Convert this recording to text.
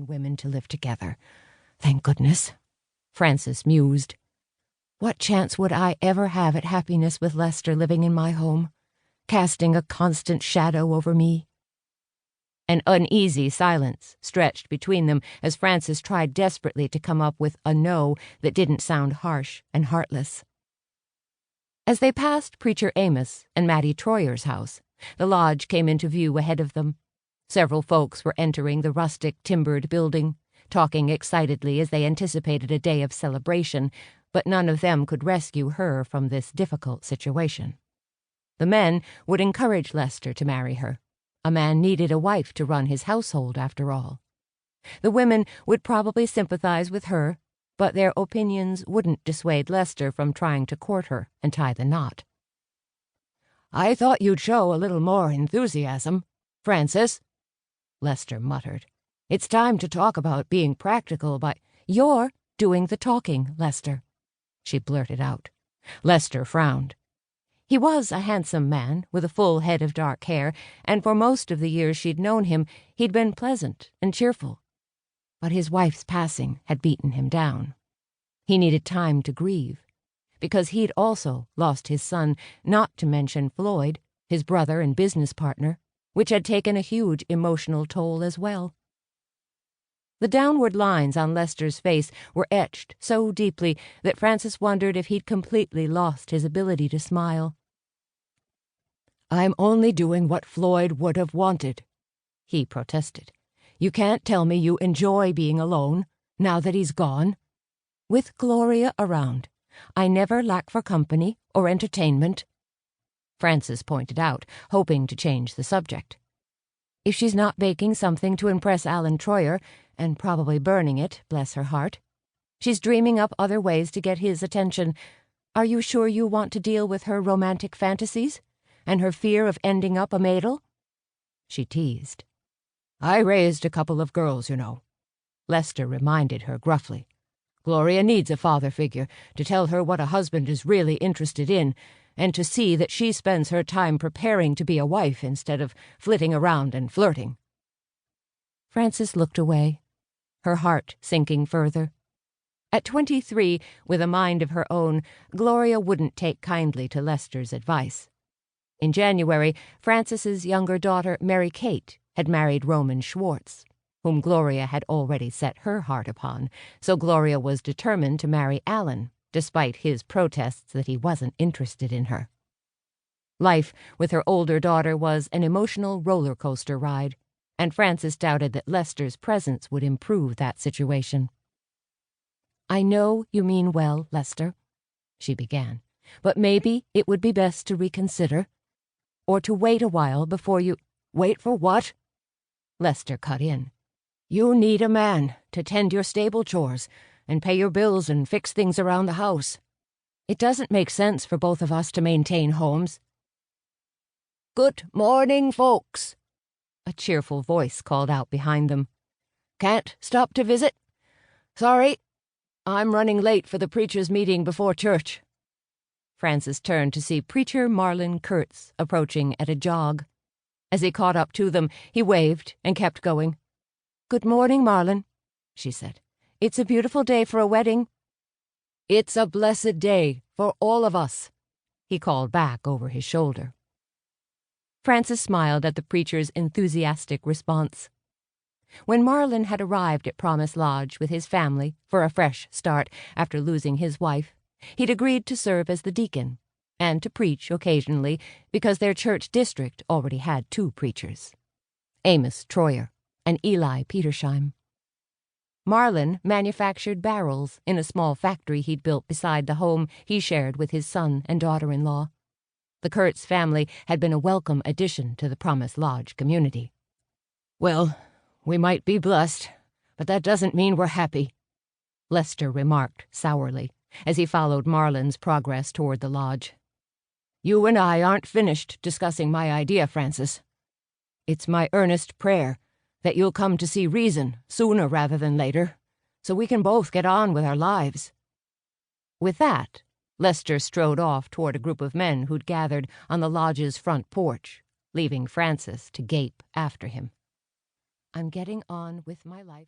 and women to live together. Thank goodness, Frances mused. What chance would I ever have at happiness with Lester living in my home, casting a constant shadow over me? An uneasy silence stretched between them as Frances tried desperately to come up with a no that didn't sound harsh and heartless. As they passed Preacher Amos and Mattie Troyer's house, the lodge came into view ahead of them. Several folks were entering the rustic timbered building, talking excitedly as they anticipated a day of celebration, but none of them could rescue her from this difficult situation. The men would encourage Lester to marry her. A man needed a wife to run his household, after all. The women would probably sympathize with her, but their opinions wouldn't dissuade Lester from trying to court her and tie the knot. "I thought you'd show a little more enthusiasm, Frances," Lester muttered. "It's time to talk about being practical by—" "You're doing the talking, Lester," she blurted out. Lester frowned. He was a handsome man with a full head of dark hair, and for most of the years she'd known him, he'd been pleasant and cheerful. But his wife's passing had beaten him down. He needed time to grieve, because he'd also lost his son, not to mention Floyd, his brother and business partner, which had taken a huge emotional toll as well. The downward lines on Lester's face were etched so deeply that Frances wondered if he'd completely lost his ability to smile. "I'm only doing what Floyd would have wanted," he protested. "You can't tell me you enjoy being alone, now that he's gone. With Gloria around, I never lack for company or entertainment," Frances pointed out, hoping to change the subject. "If she's not baking something to impress Alan Troyer, and probably burning it, bless her heart, she's dreaming up other ways to get his attention. Are you sure you want to deal with her romantic fantasies and her fear of ending up a maidel?" she teased. "I raised a couple of girls, you know," Lester reminded her gruffly. "Gloria needs a father figure to tell her what a husband is really interested in, and to see that she spends her time preparing to be a wife instead of flitting around and flirting." Frances looked away, her heart sinking further. At 23, with a mind of her own, Gloria wouldn't take kindly to Lester's advice. In January, Frances's younger daughter, Mary Kate, had married Roman Schwartz, whom Gloria had already set her heart upon, so Gloria was determined to marry Alan, despite his protests that he wasn't interested in her. Life with her older daughter was an emotional roller coaster ride, and Frances doubted that Lester's presence would improve that situation. "I know you mean well, Lester," she began, "but maybe it would be best to reconsider, or to wait a while before you—" "Wait for what?" Lester cut in. "You need a man to tend your stable chores and pay your bills and fix things around the house. It doesn't make sense for both of us to maintain homes." "Good morning, folks," a cheerful voice called out behind them. "Can't stop to visit? Sorry, I'm running late for the preacher's meeting before church." Frances turned to see Preacher Marlin Kurtz approaching at a jog. As he caught up to them, he waved and kept going. "Good morning, Marlin," she said. "It's a beautiful day for a wedding." "It's a blessed day for all of us," he called back over his shoulder. Frances smiled at the preacher's enthusiastic response. When Marlin had arrived at Promise Lodge with his family for a fresh start after losing his wife, he'd agreed to serve as the deacon and to preach occasionally because their church district already had 2 preachers, Amos Troyer and Eli Petersheim. Marlin manufactured barrels in a small factory he'd built beside the home he shared with his son and daughter-in-law. The Kurtz family had been a welcome addition to the Promise Lodge community. "Well, we might be blessed, but that doesn't mean we're happy," Lester remarked sourly as he followed Marlin's progress toward the lodge. "You and I aren't finished discussing my idea, Frances. It's my earnest prayer that you'll come to see reason sooner rather than later, so we can both get on with our lives." With that, Lester strode off toward a group of men who'd gathered on the lodge's front porch, leaving Frances to gape after him. "I'm getting on with my life."